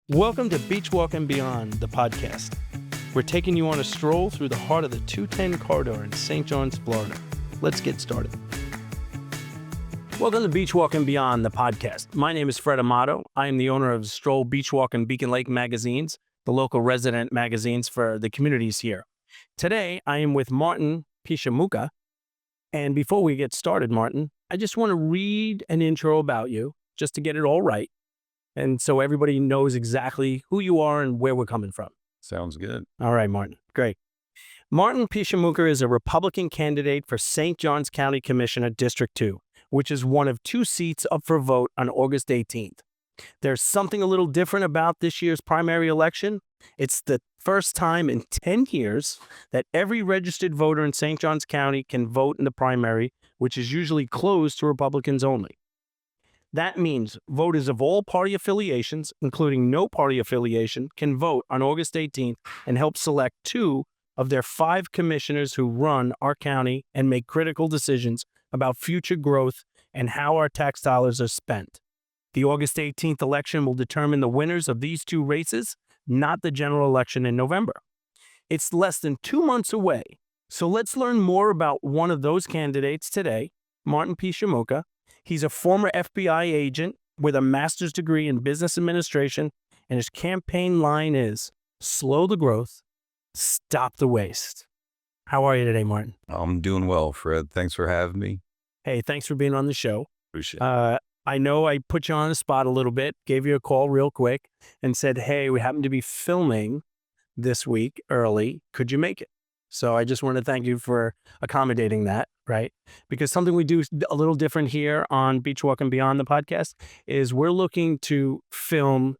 Welcome to Beachwalk and Beyond, the podcast. We're taking you on a stroll through the heart of the 210 corridor in St. John's, Florida. Let's get started. Welcome to Beachwalk and Beyond, the podcast. My name is Fred Amato. I am the owner of Stroll Beachwalk and Beacon Lake magazines, the local resident magazines for the communities here. Today, I am with Martin Pyszczymuka. And before we get started, Martin, I just want to read an intro about you, just to get it all right. And so everybody knows exactly who you are and where we're coming from. Sounds good. All right, Martin. Great. Martin Pyszczymuka is a Republican candidate for St. Johns County Commissioner District 2, which is one of two seats up for vote on August 18th. There's something a little different about this year's primary election. It's the first time in 10 years that every registered voter in St. Johns County can vote in the primary, which is usually closed to Republicans only. That means voters of all party affiliations, including no party affiliation, can vote on August 18th and help select two of their 5 commissioners who run our county and make critical decisions about future growth and how our tax dollars are spent. The August 18th election will determine the winners of these two races, not the general election in November. It's less than 2 months away, so let's learn more about one of those candidates today, Martin Pyszczymuka. He's a former FBI agent with a master's degree in business administration, and his campaign line is, slow the growth, stop the waste. How are you today, Martin? I'm doing well, Fred. Thanks for having me. Hey, thanks for being on the show. Appreciate it. I know I put you on the spot a little bit, gave you a call real quick, and said, hey, we happen to be filming this week early. Could you make it? So I just want to thank you for accommodating that, right? Because something we do a little different here on Beachwalk and Beyond, the podcast, is we're looking to film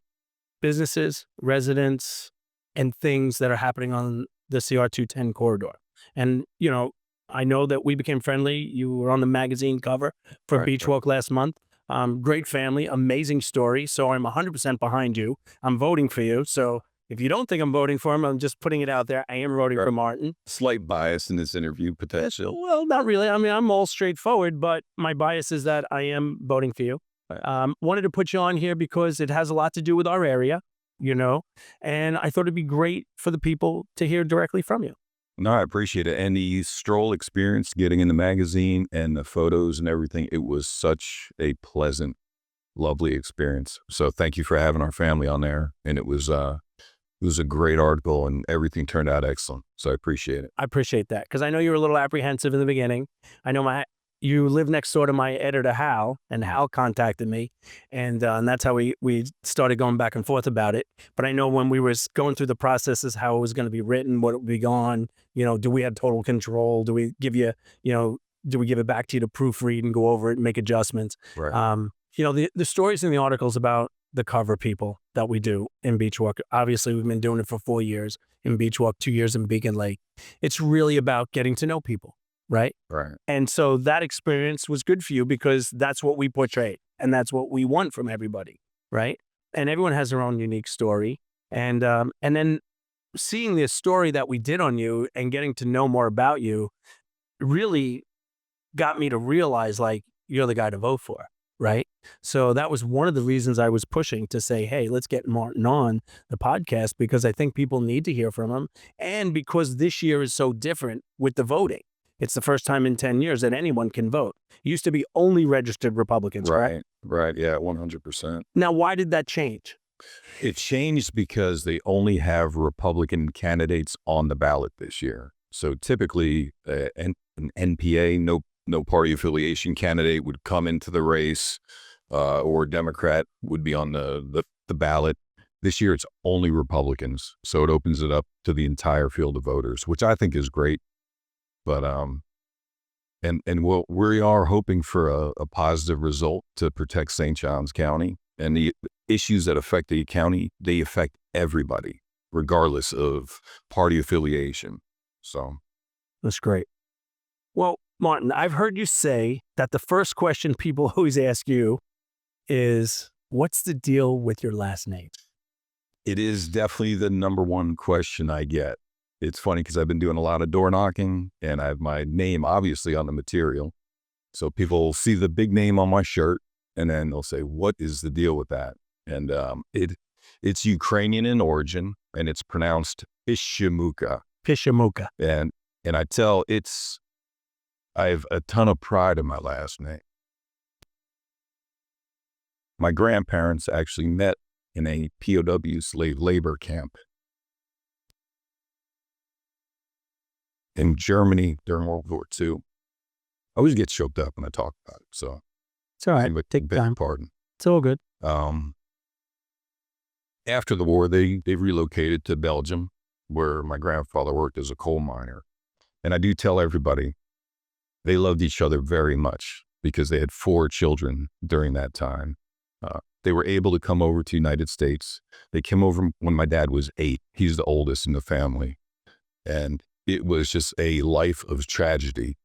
businesses, residents, and things that are happening on the CR 210 corridor. And, you know, I know that we became friendly. You were on the magazine cover for Beachwalk last month. Great family, amazing story. So I'm 100% behind you. I'm voting for you. So if you don't think I'm voting for him, I'm just putting it out there. I am voting for Martin. Slight bias in this interview, potential. Well, not really. I mean, I'm all straightforward, but my bias is that I am voting for you. Wanted to put you on here because it has a lot to do with our area, you know, and I thought it'd be great for the people to hear directly from you. No, I appreciate it. And the Stroll experience, getting in the magazine and the photos and everything, it was such a pleasant, lovely experience. So thank you for having our family on there. And it was a great article and everything turned out excellent. So I appreciate it. I appreciate that because I know you were a little apprehensive in the beginning. I know you live next door to my editor, Hal, and Hal contacted me. And that's how we started going back and forth about it. But I know when we were going through the processes, how it was going to be written, what it would be gone, you know, do we have total control? Do we give you, you know, do we give it back to you to proofread and go over it and make adjustments? Right. You know, the stories in the articles about the cover people that we do in Beachwalk. Obviously, we've been doing it for 4 years in Beachwalk, 2 years in Beacon Lake. It's really about getting to know people, right? Right. And so that experience was good for you because that's what we portray and that's what we want from everybody, right? And everyone has their own unique story. And then seeing this story that we did on you and getting to know more about you really got me to realize, like, you're the guy to vote for. Right. So that was one of the reasons I was pushing to say, hey, let's get Martin on the podcast because I think people need to hear from him. And because this year is so different with the voting. It's the first time in 10 years that anyone can vote. It used to be only registered Republicans, right? Right. Yeah, 100%. Now, why did that change? It changed because they only have Republican candidates on the ballot this year. So typically an NPA, no party affiliation candidate would come into the race, or a Democrat would be on the ballot. This year, it's only Republicans. So it opens it up to the entire field of voters, which I think is great. But, we are hoping for a positive result to protect St. Johns County. And the issues that affect the county, they affect everybody, regardless of party affiliation. So that's great. Well, Martin, I've heard you say that the first question people always ask you is, what's the deal with your last name? It is definitely the number one question I get. It's funny because I've been doing a lot of door knocking and I have my name obviously on the material. So people see the big name on my shirt and then they'll say, what is the deal with that? And It's Ukrainian in origin, and it's pronounced Pyszczymuka. Pyszczymuka. And I have a ton of pride in my last name. My grandparents actually met in a POW slave labor camp in Germany during World War II. I always get choked up when I talk about it, so It's all right. anyway, Take beg time. pardon. It's all good. After the war, they relocated to Belgium, where my grandfather worked as a coal miner. And I do tell everybody, they loved each other very much because they had 4 children during that time. They were able to come over to the United States. They came over when my dad was 8. He's the oldest in the family. And it was just a life of tragedy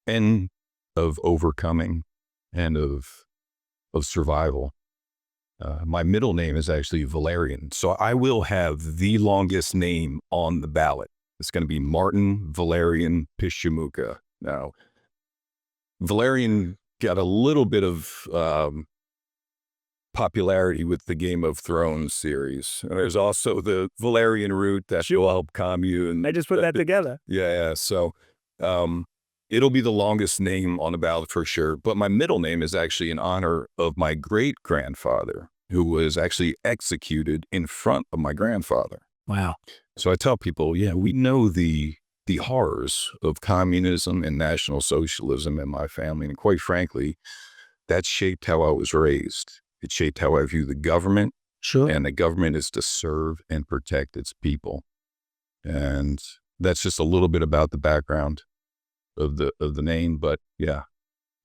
and of overcoming and of survival. My middle name is actually Valerian, so I will have the longest name on the ballot. It's going to be Martin Valerian Pyszczymuka. Now, Valerian got a little bit of popularity with the Game of Thrones series. And there's also the Valerian root that will help calm you. And I just put that together. yeah. So it'll be the longest name on the ballot for sure. But my middle name is actually in honor of my great-grandfather, who was actually executed in front of my grandfather. Wow. So I tell people, yeah, we know the horrors of communism and National Socialism in my family. And quite frankly, that shaped how I was raised. It shaped how I view the government. Sure. And the government is to serve and protect its people. And that's just a little bit about the background of the name. But yeah,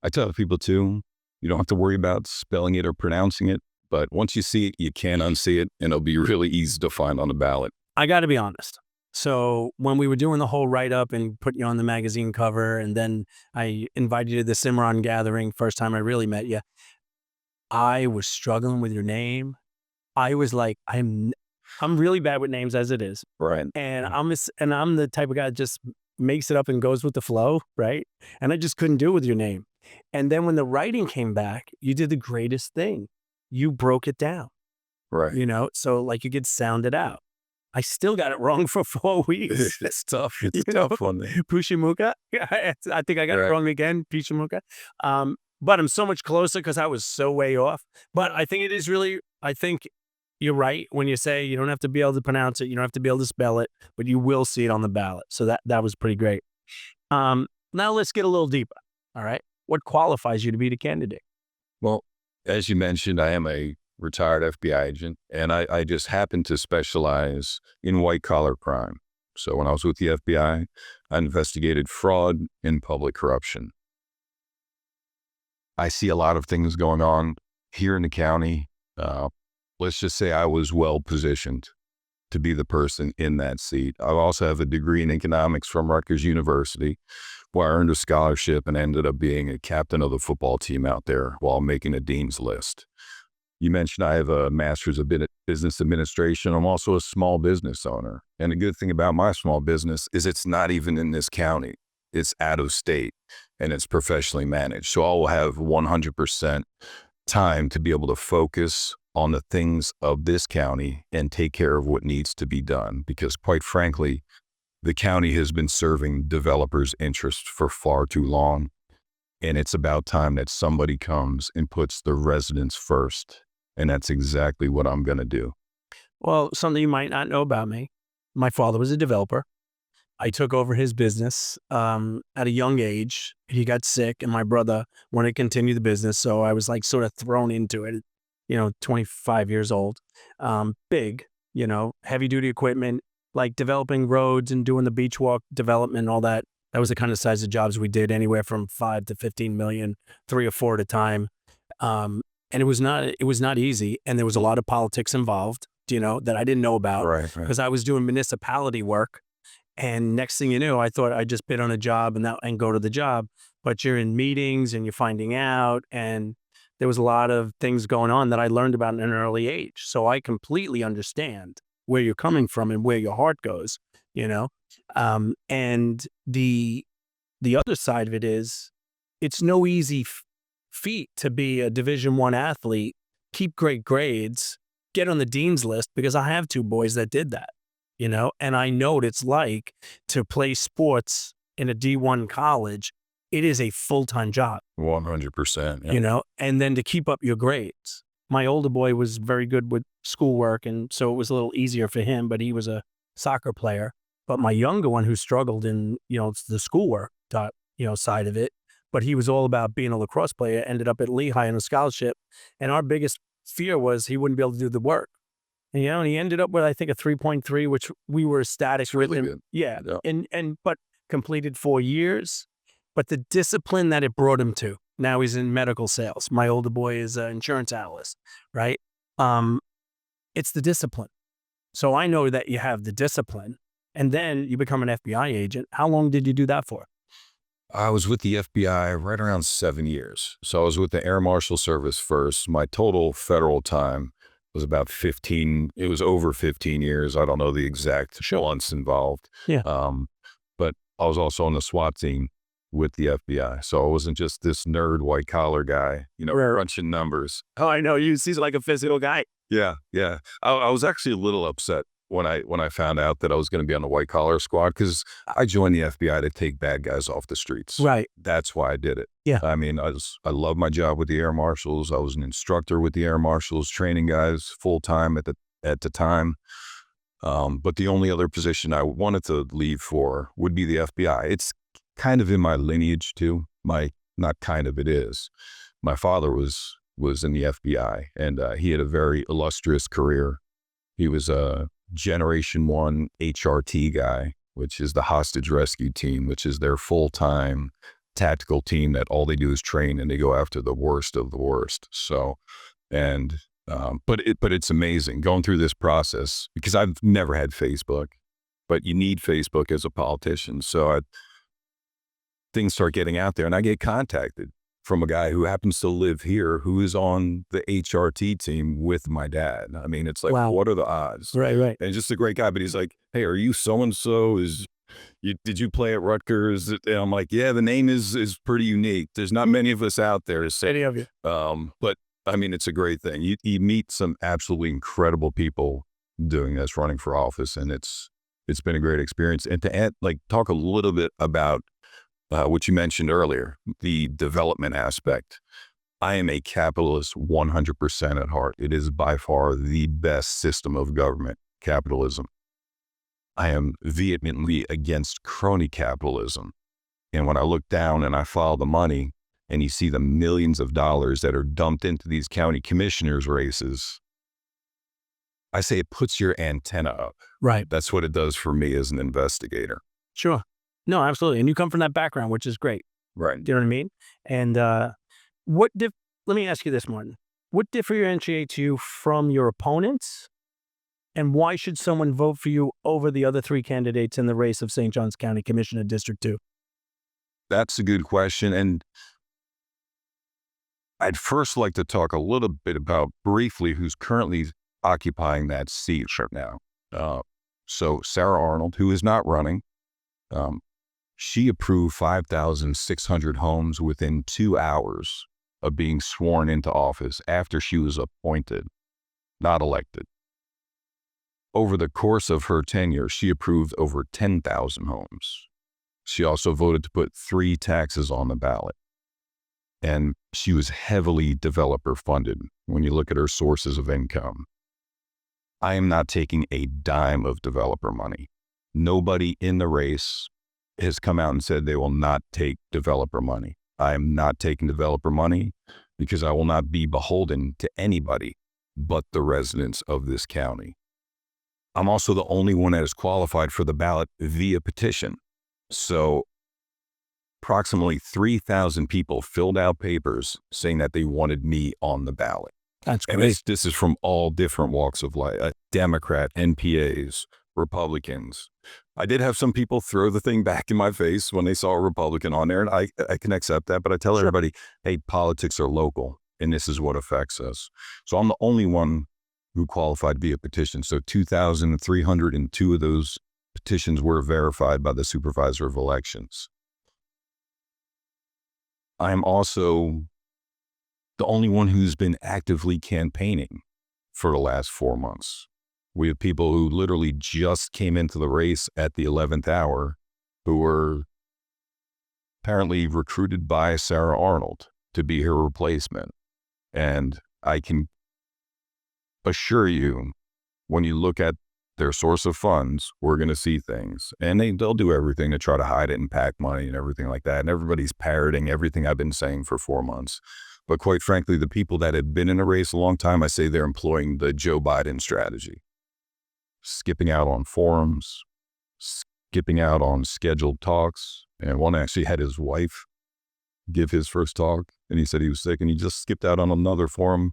I tell people too, you don't have to worry about spelling it or pronouncing it. But once you see it, you can't unsee it, and it'll be really easy to find on the ballot. I got to be honest. So when we were doing the whole write-up and putting you on the magazine cover, and then I invited you to the Cimarron gathering, first time I really met you, I was struggling with your name. I was like, I'm really bad with names as it is. Right. And I'm the type of guy that just makes it up and goes with the flow, right? And I just couldn't do it with your name. And then when the writing came back, you did the greatest thing. You broke it down. Right. So like you could sound it out. I still got it wrong for 4 weeks. It's tough. It's a tough one. Pyszczymuka. I think I got it wrong again. Pyszczymuka. But I'm so much closer because I was so way off. But I think I think you're right when you say you don't have to be able to pronounce it. You don't have to be able to spell it, but you will see it on the ballot. So that was pretty great. Now let's get a little deeper. All right. What qualifies you to be the candidate? Well, as you mentioned, I am a retired FBI agent, and I just happen to specialize in white-collar crime. So when I was with the FBI, I investigated fraud and public corruption. I see a lot of things going on here in the county. Let's just say I was well-positioned to be the person in that seat. I also have a degree in economics from Rutgers University, where I earned a scholarship and ended up being a captain of the football team out there while making a dean's list. You mentioned I have a master's of business administration. I'm also a small business owner. And the good thing about my small business is it's not even in this county. It's out of state and it's professionally managed. So I'll have 100% time to be able to focus on the things of this county and take care of what needs to be done. Because quite frankly, the county has been serving developers' interests for far too long. And it's about time that somebody comes and puts the residents first. And that's exactly what I'm going to do. Well, something you might not know about me. My father was a developer. I took over his business at a young age. He got sick and my brother wanted to continue the business. So I was like sort of thrown into it, 25 years old, big, heavy duty equipment, like developing roads and doing the beach walk development and all that. That was the kind of size of jobs we did, anywhere from 5 to 15 million, 3 or 4 at a time. And it was not easy. And there was a lot of politics involved, that I didn't know about, Right. Because I was doing municipality work. And next thing you knew, I thought I'd just bid on a job and go to the job. But you're in meetings and you're finding out. And there was a lot of things going on that I learned about at an early age. So I completely understand where you're coming from and where your heart goes, and the other side of it is it's no easy feat to be a Division I athlete, keep great grades, get on the dean's list because I have 2 boys that did that, and I know what it's like to play sports in a D1 college. It is a full-time job. 100%. Yeah. And then to keep up your grades. My older boy was very good with schoolwork, and so it was a little easier for him, but he was a soccer player. But my younger one, who struggled in, the schoolwork, side of it, but he was all about being a lacrosse player, ended up at Lehigh on a scholarship. And our biggest fear was he wouldn't be able to do the work. And, and he ended up with, I think, a 3.3, which we were ecstatic with really him. good. Yeah. But completed 4 years. But the discipline that it brought him to. Now he's in medical sales. My older boy is an insurance analyst, right? It's the discipline. So I know that you have the discipline, and then you become an FBI agent. How long did you do that for? I was with the FBI right around 7 years. So I was with the Air Marshal Service first. My total federal time was about 15. It was over 15 years. I don't know the exact months involved. Yeah. But I was also on the SWAT team with the FBI. So I wasn't just this nerd white collar guy, crunching numbers. Oh, I know. He's like a physical guy. Yeah. Yeah. I was actually a little upset when I found out that I was going to be on the white collar squad, because I joined the FBI to take bad guys off the streets. Right. That's why I did it. Yeah. I mean, I love my job with the Air Marshals. I was an instructor with the Air Marshals, training guys full time at the time. But the only other position I wanted to leave for would be the FBI. It's kind of in my lineage too. Not kind of, it is. My father was in the FBI, and he had a very illustrious career. He was a Generation 1 HRT guy, which is the hostage rescue team, which is their full-time tactical team that all they do is train, and they go after the worst of the worst. So, but it's amazing going through this process, because I've never had Facebook, but you need Facebook as a politician. So things start getting out there, and I get contacted from a guy who happens to live here, who is on the HRT team with my dad. I mean, it's like, wow. What are the odds? Right. And just a great guy. But he's like, hey, are you so-and-so? Did you play at Rutgers? And I'm like, yeah, the name is pretty unique. There's not many of us out there. Many of you. But I mean, it's a great thing. You meet some absolutely incredible people doing this, running for office. And it's been a great experience. And to talk a little bit about what you mentioned earlier, the development aspect. I am a capitalist 100% at heart. It is by far the best system of government, capitalism. I am vehemently against crony capitalism. And when I look down and I follow the money, and you see the millions of dollars that are dumped into these county commissioners races, I say it puts your antenna up. Right. That's what it does for me as an investigator. Sure. No, absolutely. And you come from that background, which is great. Right. Do you know what I mean? And let me ask you this, Martin. What differentiates you from your opponents, and why should someone vote for you over the other 3 candidates in the race of St. Johns County Commissioner District 2? That's a good question. And I'd first like to talk a little bit about briefly who's currently occupying that seat right now. So Sarah Arnold, who is not running, she approved 5,600 homes within 2 hours of being sworn into office after she was appointed, not elected. Over the course of her tenure, she approved over 10,000 homes. She also voted to put 3 taxes on the ballot. And she was heavily developer funded when you look at her sources of income. I am not taking a dime of developer money. Nobody in the race has come out and said they will not take developer money. I am not taking developer money because I will not be beholden to anybody but the residents of this county. I'm also the only one that is qualified for the ballot via petition. So approximately 3,000 people filled out papers saying that they wanted me on the ballot. That's great. And this is from all different walks of life, Democrat, NPAs, Republicans. I did have some people throw the thing back in my face when they saw a Republican on there, and I can accept that, but I tell everybody, hey, politics are local, and this is what affects us. So I'm the only one who qualified via petition. So 2,302 of those petitions were verified by the Supervisor of Elections. I am also the only one who's been actively campaigning for the last 4 months. We have people who literally just came into the race at the 11th hour who were apparently recruited by Sarah Arnold to be her replacement. And I can assure you, when you look at their source of funds, we're going to see things. And they'll do everything to try to hide it and pack money and everything like that. And everybody's parroting everything I've been saying for 4 months. But quite frankly, the people that have been in a race a long time, I say they're employing the Joe Biden strategy. Skipping out on forums, skipping out on scheduled talks. And one actually had his wife give his first talk, and he said he was sick, and he just skipped out on another forum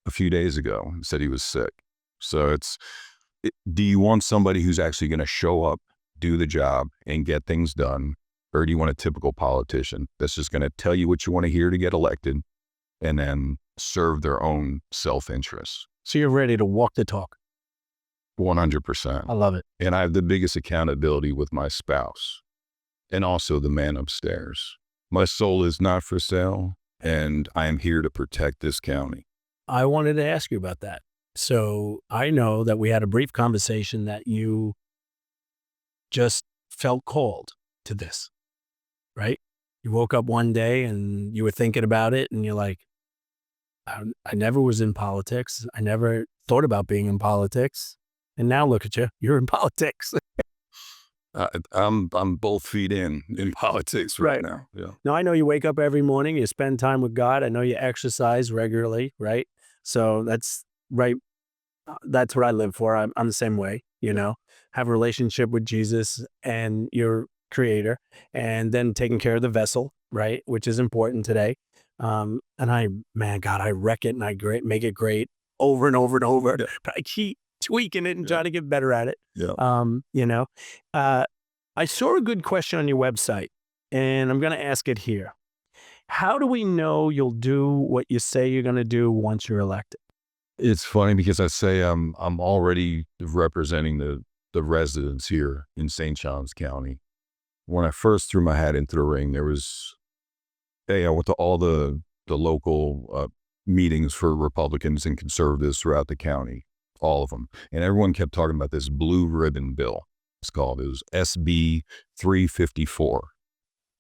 a few days ago and said he was sick. So do you want somebody who's actually going to show up, do the job, and get things done? Or do you want a typical politician that's just going to tell you what you want to hear to get elected and then serve their own self-interest? So you're ready to walk the talk. 100%. I love it. And I have the biggest accountability with my spouse and also the man upstairs. My soul is not for sale, and I am here to protect this county. I wanted to ask you about that. So I know that we had a brief conversation that you just felt called to this, right? You woke up one day and you were thinking about it, and you're like, I never was in politics. I never thought about being in politics. And now look at you, you're in politics. I'm both feet in politics right now. Yeah. Now, I know you wake up every morning, you spend time with God. I know you exercise regularly, right? So that's right. That's what I live for. I'm the same way, have a relationship with Jesus and your creator, and then taking care of the vessel, right? Which is important today. And I wreck it and I make it great over and over and over, but I keep tweaking it and trying to get better at it. Yeah. I saw a good question on your website, and I'm going to ask it here. How do we know you'll do what you say you're going to do once you're elected? It's funny because I say I'm already representing the residents here in St. Johns County. When I first threw my hat into the ring, I went to all the local meetings for Republicans and conservatives throughout the county. All of them. And everyone kept talking about this blue ribbon bill. It was SB 354.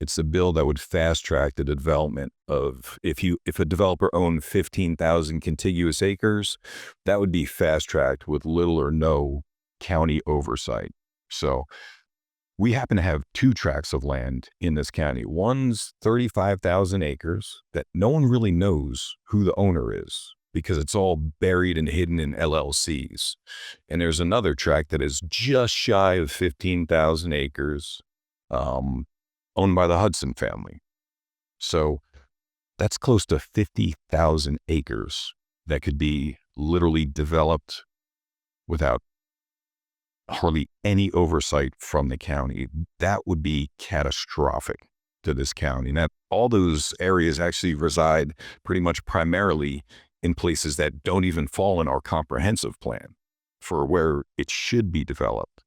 It's a bill that would fast track the development of, if a developer owned 15,000 contiguous acres, that would be fast tracked with little or no county oversight. So we happen to have 2 tracts of land in this county. One's 35,000 acres that no one really knows who the owner is, because it's all buried and hidden in LLCs. And there's another tract that is just shy of 15,000 acres, owned by the Hudson family. So that's close to 50,000 acres that could be literally developed without hardly any oversight from the county. That would be catastrophic to this county. And all those areas actually reside pretty much primarily in places that don't even fall in our comprehensive plan for where it should be developed.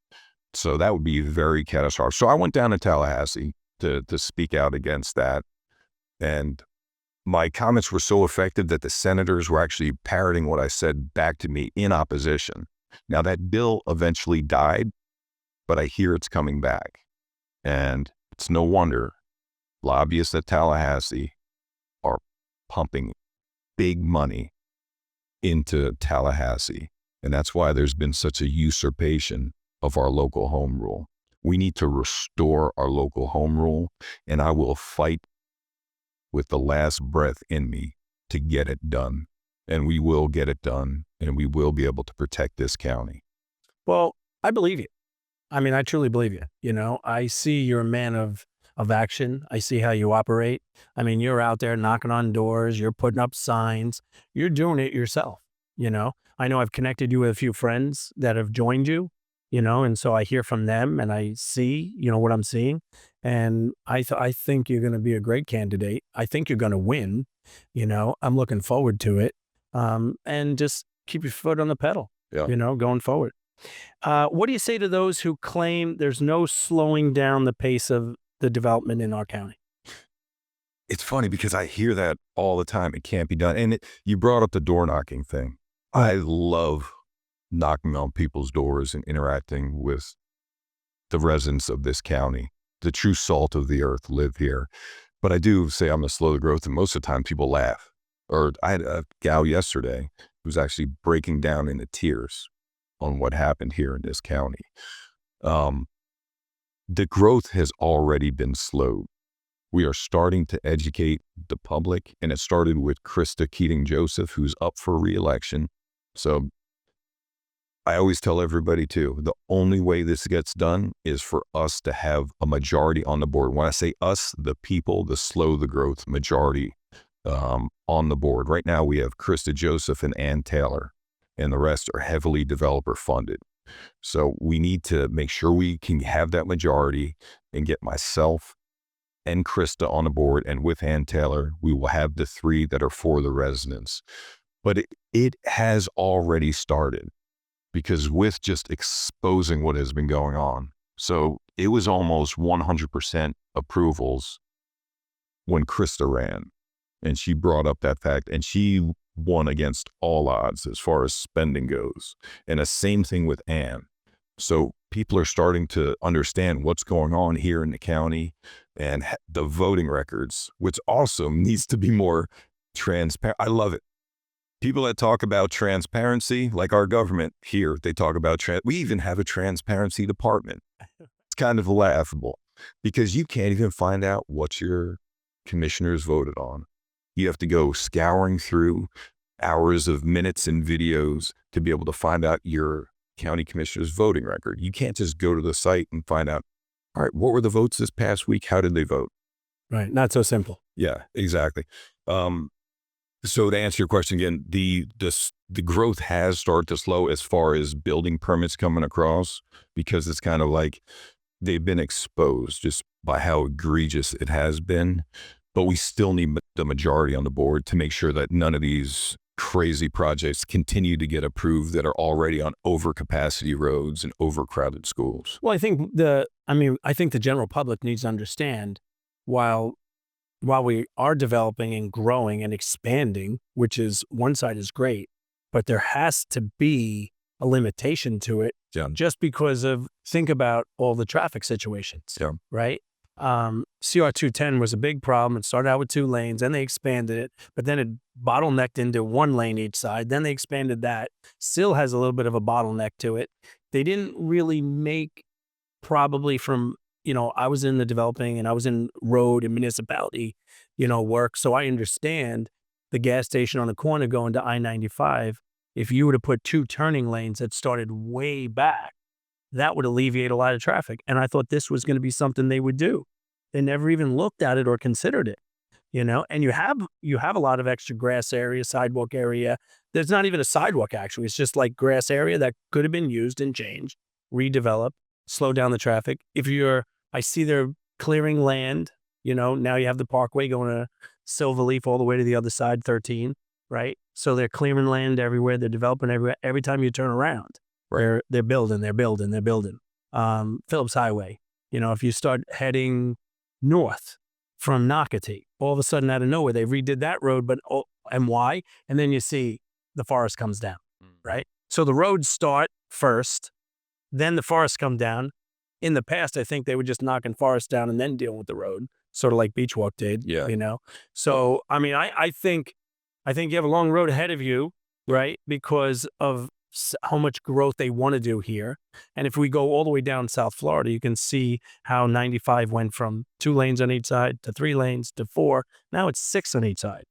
So that would be very catastrophic. So I went down to Tallahassee to speak out against that. And my comments were so effective that the senators were actually parroting what I said back to me in opposition. Now that bill eventually died, but I hear it's coming back. And it's no wonder lobbyists at Tallahassee are pumping big money into Tallahassee. And that's why there's been such a usurpation of our local home rule. We need to restore our local home rule, and I will fight with the last breath in me to get it done. And we will get it done, and we will be able to protect this county. Well, I believe you. I mean, I truly believe you. I see you're a man of action. I see how you operate. I mean, you're out there knocking on doors, you're putting up signs, you're doing it yourself. I know I've connected you with a few friends that have joined you, and so I hear from them and I see, what I'm seeing. And I think you're going to be a great candidate. I think you're going to win. I'm looking forward to it. And just keep your foot on the pedal, going forward. What do you say to those who claim there's no slowing down the pace of the development in our county? It's funny because I hear that all the time. It can't be done. And you brought up the door knocking thing. I love knocking on people's doors and interacting with the residents of this county. The true salt of the earth live here. But I do say I'm a slow growth, and most of the time people laugh. Or I had a gal yesterday who was actually breaking down into tears on what happened here in this county. The growth has already been slowed. We are starting to educate the public, and it started with Krista Joseph, who's up for re-election. So I always tell everybody too, the only way this gets done is for us to have a majority on the board. When I say us, the people, the slow the growth majority on the board. Right now we have Krista Joseph and Ann Taylor, and the rest are heavily developer funded. So we need to make sure we can have that majority and get myself and Krista on the board, and with Ann Taylor, we will have the three that are for the residents. But it has already started, because with just exposing what has been going on. So it was almost 100% approvals when Krista ran, and she brought up that fact, and she won against all odds as far as spending goes. And the same thing with Ann. So people are starting to understand what's going on here in the county and the voting records, which also needs to be more transparent. I love it. People that talk about transparency, like our government here, they talk about, we even have a transparency department. It's kind of laughable because you can't even find out what your commissioners voted on. You have to go scouring through hours of minutes and videos to be able to find out your county commissioner's voting record. You can't just go to the site and find out, all right, what were the votes this past week? How did they vote? Right. Not so simple. Yeah, exactly. So to answer your question again, the growth has started to slow as far as building permits coming across, because it's kind of like they've been exposed just by how egregious it has been. But we still need the majority on the board to make sure that none of these crazy projects continue to get approved that are already on overcapacity roads and overcrowded schools. Well, I think the general public needs to understand, while we are developing and growing and expanding, which is one side is great, but there has to be a limitation to it. Yeah. Just because of, think about all the traffic situations, Yeah. right? CR 210 was a big problem. It started out with 2 lanes, then they expanded it, but then it bottlenecked into 1 lane each side. Then they expanded that. Still has a little bit of a bottleneck to it. They didn't really make, probably from, I was in the developing and I was in road and municipality, work. So I understand the gas station on the corner going to I-95. If you were to put 2 turning lanes that started way back, that would alleviate a lot of traffic. And I thought this was going to be something they would do. They never even looked at it or considered it, and you have a lot of extra grass area, sidewalk area. There's not even a sidewalk, actually. It's just like grass area that could have been used and changed, redeveloped, slow down the traffic. I see they're clearing land, now you have the parkway going to Silverleaf all the way to the other side, 13, right? So they're clearing land everywhere. They're developing everywhere. Every time you turn around, Right. they're building. Phillips Highway, if you start heading north from Nocatee, all of a sudden out of nowhere, they redid that road, and why? And then you see the forest comes down, right? So the roads start first, then the forests come down. In the past, I think they were just knocking forests down and then dealing with the road, sort of like Beachwalk did, Yeah. So, I think you have a long road ahead of you, right? Because of how much growth they want to do here. And if we go all the way down South Florida, you can see how 95 went from 2 lanes on each side to 3 lanes to 4. Now it's 6 on each side.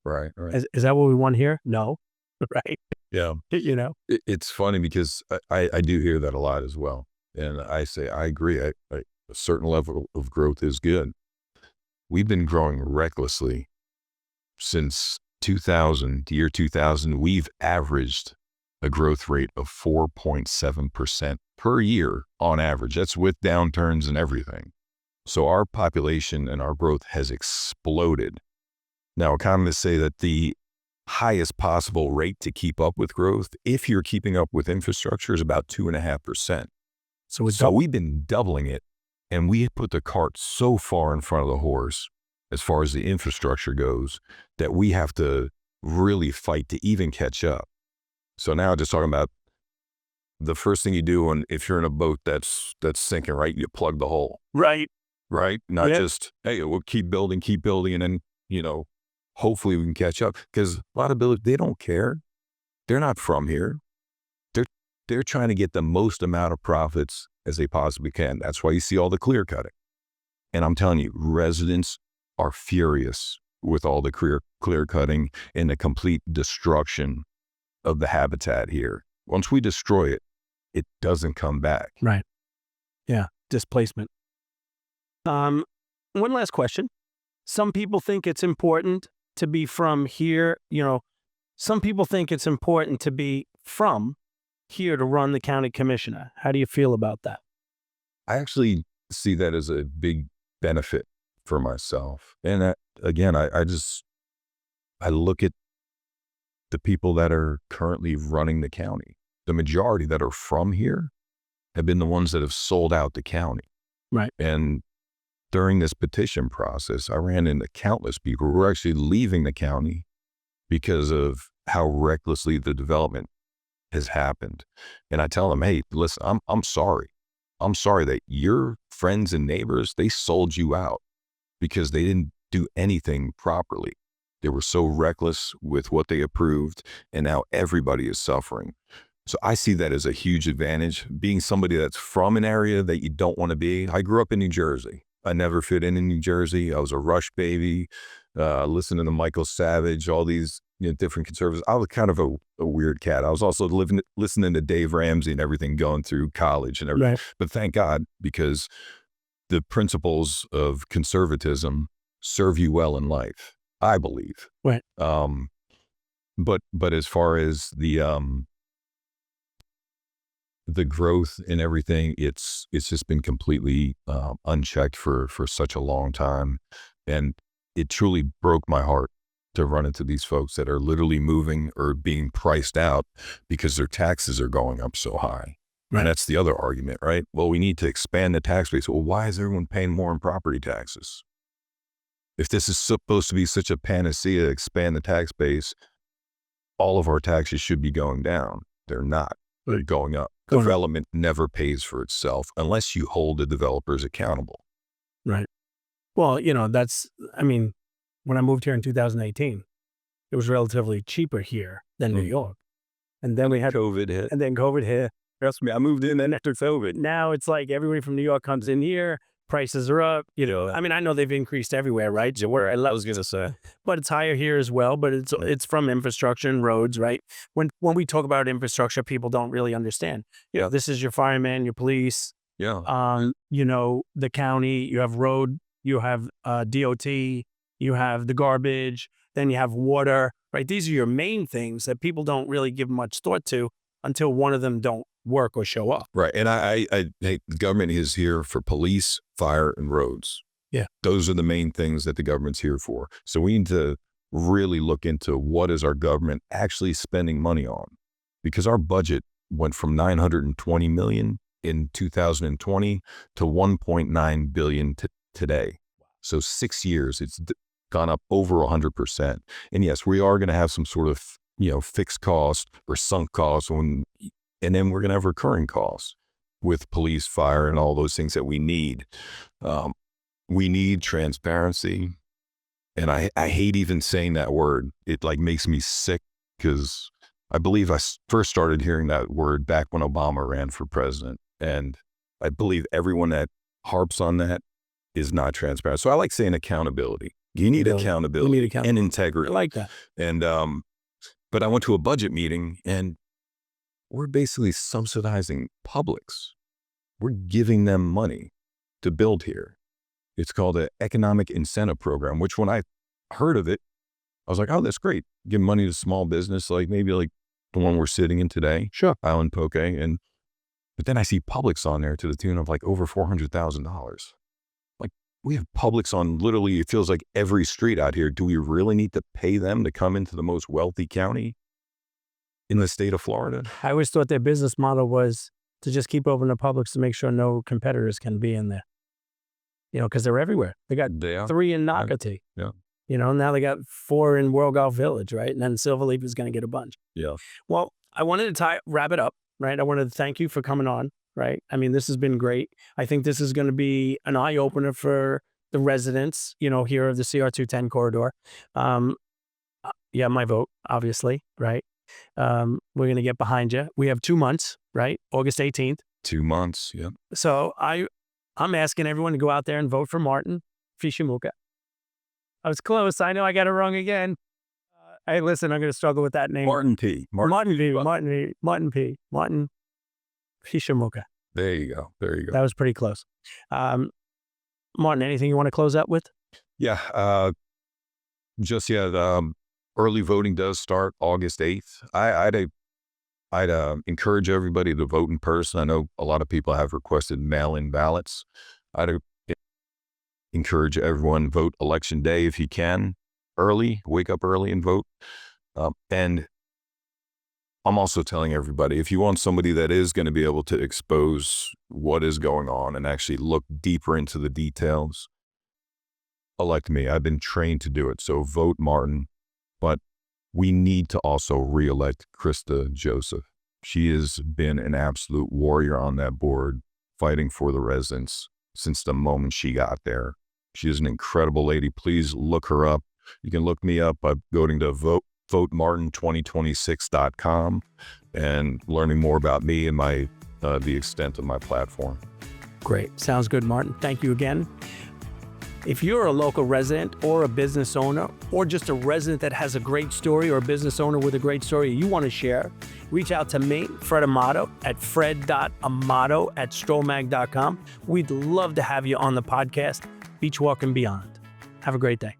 Right. Is that what we want here? No. Right. Yeah. It's funny because I do hear that a lot as well. And I say, I agree. A certain level of growth is good. We've been growing recklessly since 2000, the year 2000. We've averaged a growth rate of 4.7% per year on average. That's with downturns and everything. So our population and our growth has exploded. Now, economists say that the highest possible rate to keep up with growth, if you're keeping up with infrastructure, is about 2.5%. So we've been doubling it, and we put the cart so far in front of the horse as far as the infrastructure goes that we have to really fight to even catch up. So now just talking about the first thing you do if you're in a boat that's sinking, right? You plug the hole, Right. right? Not Yeah. just, hey, we'll keep building, and then, hopefully we can catch up. Because a lot of builders, they don't care. They're not from here. They're trying to get the most amount of profits as they possibly can. That's why you see all the clear cutting. And I'm telling you, residents are furious with all the clear cutting and the complete destruction of the habitat here. Once we destroy it, it doesn't come back. Right. Yeah. Displacement. One last question. Some people think it's important to be from here. Some people think it's important to be from here to run the county commissioner. How do you feel about that? I actually see that as a big benefit for myself. And again, I look at the people that are currently running the county. The majority that are from here have been the ones that have sold out the county. Right. And during this petition process, I ran into countless people who were actually leaving the county because of how recklessly the development has happened. And I tell them, hey, listen, I'm sorry. I'm sorry that your friends and neighbors, they sold you out because they didn't do anything properly. They were so reckless with what they approved, and now everybody is suffering. So I see that as a huge advantage. Being somebody that's from an area that you don't want to be. I grew up in New Jersey. I never fit in New Jersey. I was a Rush baby, listening to Michael Savage, all these different conservatives. I was kind of a weird cat. I was also listening to Dave Ramsey and everything going through college and everything. Right. But thank God, because the principles of conservatism serve you well in life, I believe. Right. But as far as the growth and everything, it's just been completely unchecked for such a long time. And it truly broke my heart to run into these folks that are literally moving or being priced out because their taxes are going up so high. Right. And that's the other argument, right? Well, we need to expand the tax base. Well, why is everyone paying more in property taxes? If this is supposed to be such a panacea to expand the tax base, all of our taxes should be going down. They're not. They're going up. Development never pays for itself unless you hold the developers accountable. Right. Well, when I moved here in 2018, it was relatively cheaper here than New York. And then we had COVID hit. And then COVID hit. Trust me, I moved in then after COVID. Now it's like everybody from New York comes in here. Prices are up. I know they've increased everywhere, right? I was going to say. But it's higher here as well. But it's from infrastructure and roads, right? When we talk about infrastructure, people don't really understand. This is your fireman, your police. Yeah. The county. You have road. You have DOT. You have the garbage. Then you have water. Right? These are your main things that people don't really give much thought to until one of them don't work or show up. Right. And the government is here for police, fire, and roads. Yeah. Those are the main things that the government's here for. So we need to really look into what is our government actually spending money on, because our budget went from $920 million in 2020 to $1.9 billion today. So 6 years, it's gone up over 100%. And yes, we are going to have some sort of fixed cost or sunk costs and then we're going to have recurring costs with police, fire, and all those things that we need. We need transparency. And I hate even saying that word. It makes me sick because I believe I first started hearing that word back when Obama ran for president. And I believe everyone that harps on that is not transparent. So I like saying accountability. You need accountability and integrity. I like that. And, but I went to a budget meeting and we're basically subsidizing Publix. We're giving them money to build here. It's called an economic incentive program, which when I heard of it, I was like, oh, that's great. Give money to small business, maybe the one we're sitting in today. Sure. Island Poke. But then I see Publix on there to the tune of over $400,000. We have Publix on literally, it feels like every street out here. Do we really need to pay them to come into the most wealthy county in the state of Florida? I always thought their business model was to just keep open to Publix to make sure no competitors can be in there. Because they're everywhere. They got 3 in Nocatee. Yeah. Now they got 4 in World Golf Village, right? And then Silverleaf is going to get a bunch. Yeah. Well, I wanted to wrap it up, right? I wanted to thank you for coming on, right? I mean, this has been great. I think this is going to be an eye-opener for the residents, here of the CR210 corridor. Yeah, my vote, obviously, right? We're going to get behind you. We have 2 months, right? August 18th. 2 months, yeah. So I'm asking everyone to go out there and vote for Martin Pyszczymuka. I was close. I know I got it wrong again. Hey, listen, I'm going to struggle with that name. Martin P. Martin Pyszczymuka. There you go. That was pretty close. Martin, anything you want to close out with? Yeah. Early voting does start August 8th. I'd encourage everybody to vote in person. I know a lot of people have requested mail-in ballots. I'd encourage everyone vote election day if you can. Early, wake up early and vote. And I'm also telling everybody, if you want somebody that is going to be able to expose what is going on and actually look deeper into the details, elect me. I've been trained to do it. So vote Martin. But we need to also re-elect Krista Joseph. She has been an absolute warrior on that board, fighting for the residents since the moment she got there. She is an incredible lady. Please look her up. You can look me up by going to votemartin2026.com and learning more about me and the extent of my platform. Great. Sounds good, Martin. Thank you again. If you're a local resident or a business owner or just a resident that has a great story or a business owner with a great story you want to share, reach out to me, Fred Amato, at fred.amato@strollmag.com. We'd love to have you on the podcast, Beachwalk and Beyond. Have a great day.